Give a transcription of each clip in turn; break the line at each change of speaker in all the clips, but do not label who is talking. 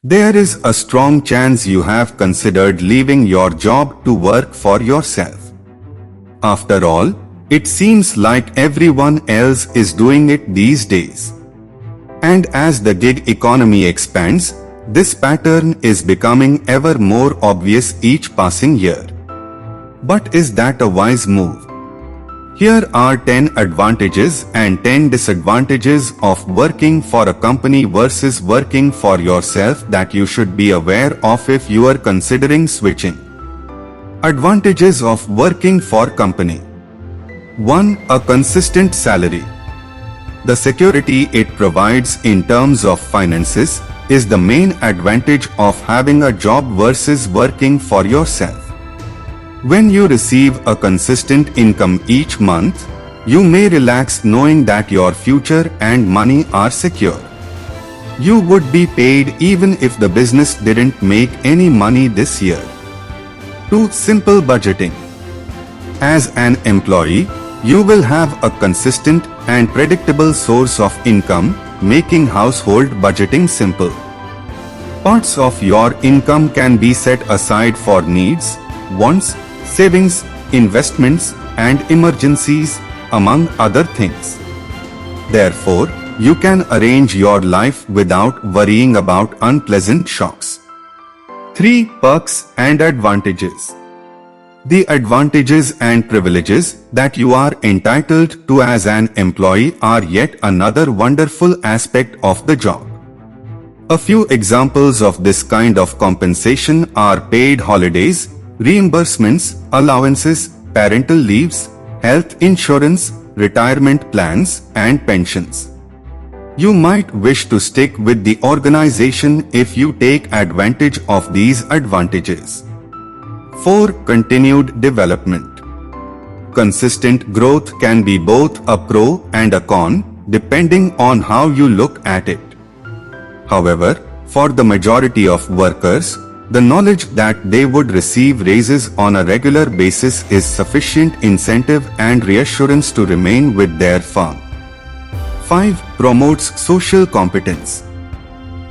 There is a strong chance you have considered leaving your job to work for yourself. After all, it seems like everyone else is doing it these days. And as the gig economy expands, this pattern is becoming ever more obvious each passing year. But is that a wise move? Here are 10 advantages and 10 disadvantages of working for a company versus working for yourself that you should be aware of if you are considering switching. Advantages of working for company. 1. A consistent salary. The security it provides in terms of finances is the main advantage of having a job versus working for yourself. When you receive a consistent income each month, you may relax knowing that your future and money are secure. You would be paid even if the business didn't make any money this year. 2. Simple budgeting. As an employee, you will have a consistent and predictable source of income, making household budgeting simple. Parts of your income can be set aside for needs, wants, savings, investments, and emergencies, among other things. Therefore, you can arrange your life without worrying about unpleasant shocks. 3. Perks and advantages. The advantages and privileges that you are entitled to as an employee are yet another wonderful aspect of the job. A few examples of this kind of compensation are paid holidays, reimbursements, allowances, parental leaves, health insurance, retirement plans, and pensions. You might wish to stick with the organization if you take advantage of these advantages. 4. Continued development. Consistent growth can be both a pro and a con, depending on how you look at it. However, for the majority of workers, the knowledge that they would receive raises on a regular basis is sufficient incentive and reassurance to remain with their firm. 5. Promotes social competence.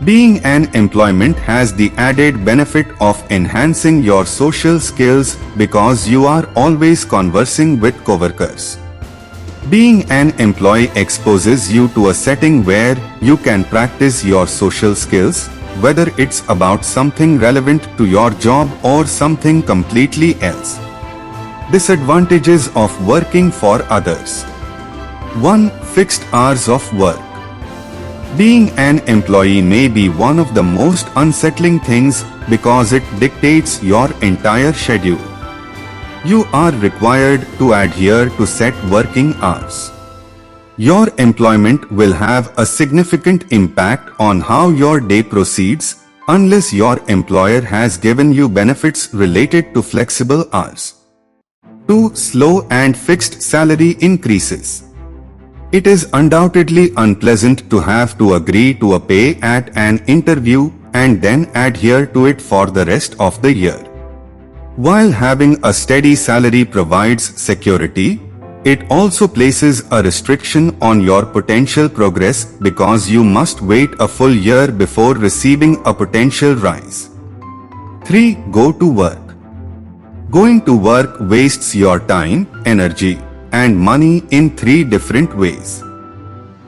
Being an employment has the added benefit of enhancing your social skills because you are always conversing with coworkers. Being an employee exposes you to a setting where you can practice your social skills, whether it's about something relevant to your job or something completely else. Disadvantages of working for others. 1. Fixed hours of work. Being an employee may be one of the most unsettling things because it dictates your entire schedule. You are required to adhere to set working hours. Your employment will have a significant impact on how your day proceeds unless your employer has given you benefits related to flexible hours. 2. Slow and fixed salary increases. It is undoubtedly unpleasant to have to agree to a pay at an interview and then adhere to it for the rest of the year. While having a steady salary provides security, it also places a restriction on your potential progress because you must wait a full year before receiving a potential rise. 3. Go to work. Going to work wastes your time, energy, and money in 3 different ways.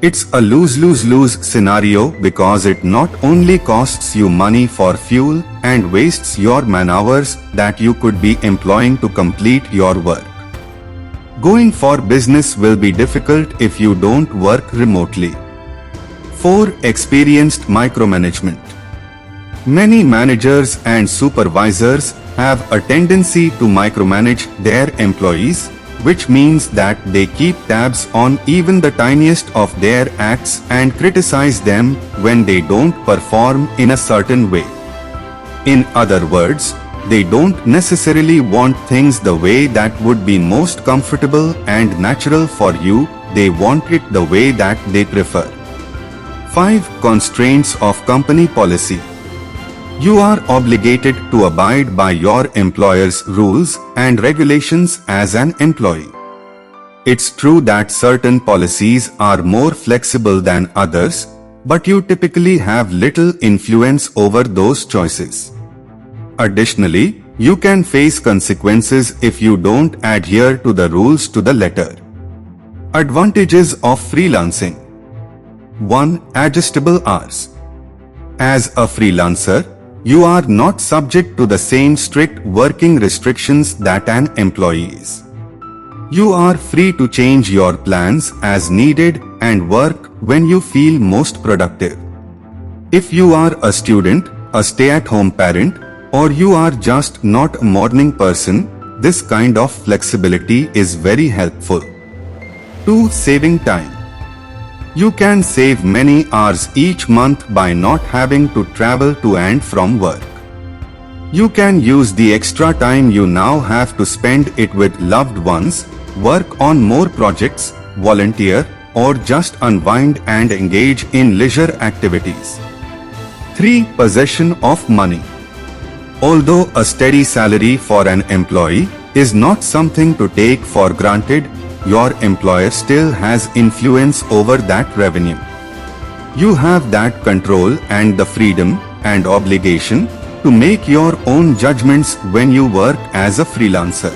It's a lose-lose-lose scenario because it not only costs you money for fuel and wastes your man-hours that you could be employing to complete your work. Going for business will be difficult if you don't work remotely. 4. Experienced micromanagement. Many managers and supervisors have a tendency to micromanage their employees, which means that they keep tabs on even the tiniest of their acts and criticize them when they don't perform in a certain way. In other words, they don't necessarily want things the way that would be most comfortable and natural for you, they want it the way that they prefer. 5. Constraints of company policy. You are obligated to abide by your employer's rules and regulations as an employee. It's true that certain policies are more flexible than others, but you typically have little influence over those choices. Additionally, you can face consequences if you don't adhere to the rules to the letter. Advantages of freelancing. 1. Adjustable hours. As a freelancer, you are not subject to the same strict working restrictions that an employee is. You are free to change your plans as needed and work when you feel most productive. If you are a student, a stay-at-home parent, or you are just not a morning person, this kind of flexibility is very helpful. 2. Saving time. You can save many hours each month by not having to travel to and from work. You can use the extra time you now have to spend it with loved ones, work on more projects, volunteer, or just unwind and engage in leisure activities. 3. Possession of money. Although a steady salary for an employee is not something to take for granted, your employer still has influence over that revenue. You have that control and the freedom and obligation to make your own judgments when you work as a freelancer.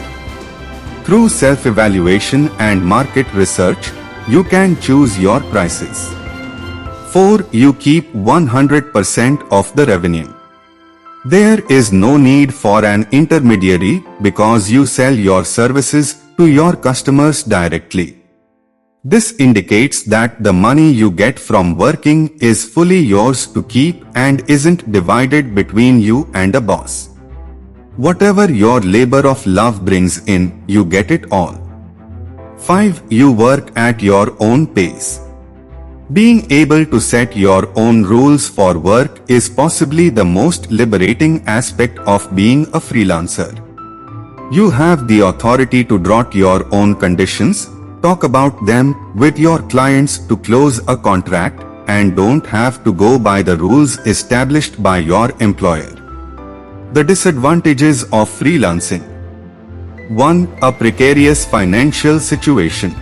Through self-evaluation and market research, you can choose your prices. 4. You keep 100% of the revenue. There is no need for an intermediary because you sell your services to your customers directly. This indicates that the money you get from working is fully yours to keep and isn't divided between you and a boss. Whatever your labor of love brings in, you get it all. 5. You work at your own pace. Being able to set your own rules for work is possibly the most liberating aspect of being a freelancer. You have the authority to draw your own conditions, talk about them with your clients to close a contract, and don't have to go by the rules established by your employer. The disadvantages of freelancing. 1. A precarious financial situation.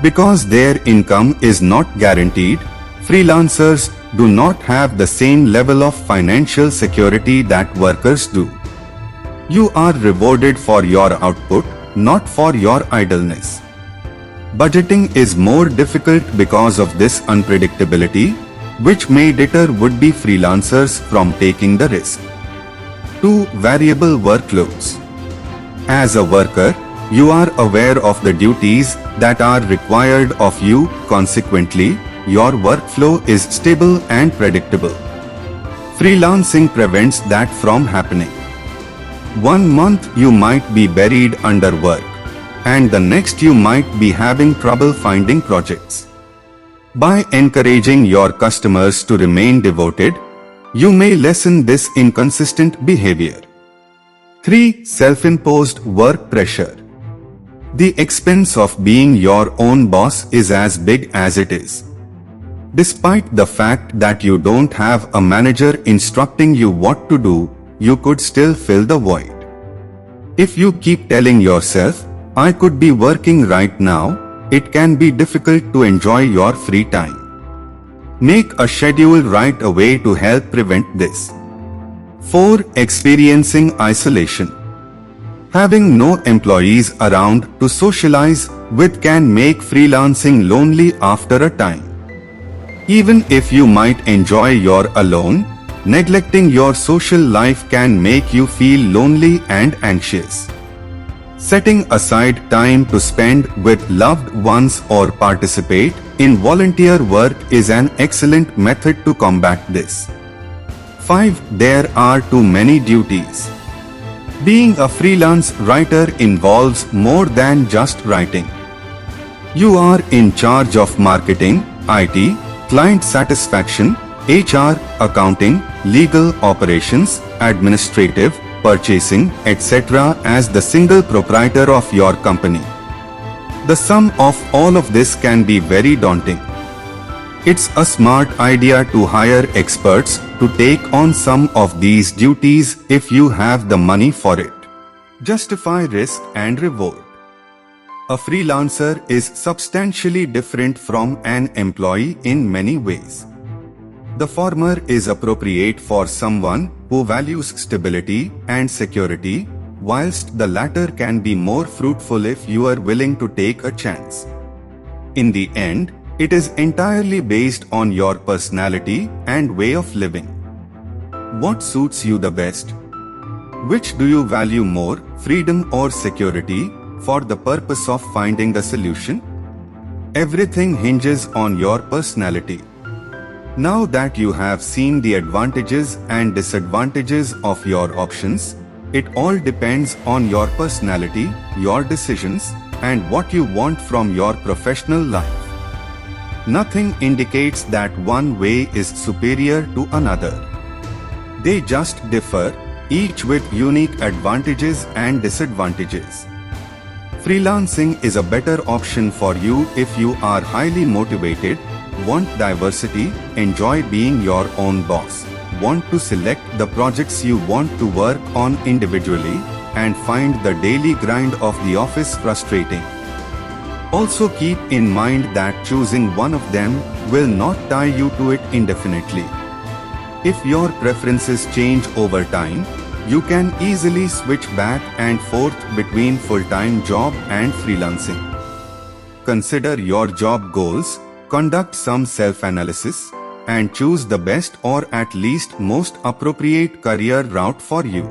Because their income is not guaranteed, freelancers do not have the same level of financial security that workers do. You are rewarded for your output, not for your idleness. Budgeting is more difficult because of this unpredictability, which may deter would-be freelancers from taking the risk. 2. Variable workloads. As a worker, you are aware of the duties that are required of you, consequently, your workflow is stable and predictable. Freelancing prevents that from happening. 1 month you might be buried under work, and the next you might be having trouble finding projects. By encouraging your customers to remain devoted, you may lessen this inconsistent behavior. 3. Self-imposed work pressure. The expense of being your own boss is as big as it is. Despite the fact that you don't have a manager instructing you what to do, you could still fill the void. If you keep telling yourself, "I could be working right now," it can be difficult to enjoy your free time. Make a schedule right away to help prevent this. 4. Experiencing isolation. Having no employees around to socialize with can make freelancing lonely after a time. Even if you might enjoy your alone, neglecting your social life can make you feel lonely and anxious. Setting aside time to spend with loved ones or participate in volunteer work is an excellent method to combat this. 5. There are too many duties. Being a freelance writer involves more than just writing. You are in charge of marketing, IT, client satisfaction, HR, accounting, legal operations, administrative, purchasing, etc. as the single proprietor of your company. The sum of all of this can be very daunting. It's a smart idea to hire experts to take on some of these duties if you have the money for it. Justify risk and reward. A freelancer is substantially different from an employee in many ways. The former is appropriate for someone who values stability and security, whilst the latter can be more fruitful if you are willing to take a chance. In the end, it is entirely based on your personality and way of living. What suits you the best? Which do you value more, freedom or security, for the purpose of finding a solution? Everything hinges on your personality. Now that you have seen the advantages and disadvantages of your options, it all depends on your personality, your decisions, and what you want from your professional life. Nothing indicates that one way is superior to another. They just differ, each with unique advantages and disadvantages. Freelancing is a better option for you if you are highly motivated, want diversity, enjoy being your own boss, want to select the projects you want to work on individually, and find the daily grind of the office frustrating. Also keep in mind that choosing one of them will not tie you to it indefinitely. If your preferences change over time, you can easily switch back and forth between full-time job and freelancing. Consider your job goals, conduct some self-analysis, and choose the best or at least most appropriate career route for you.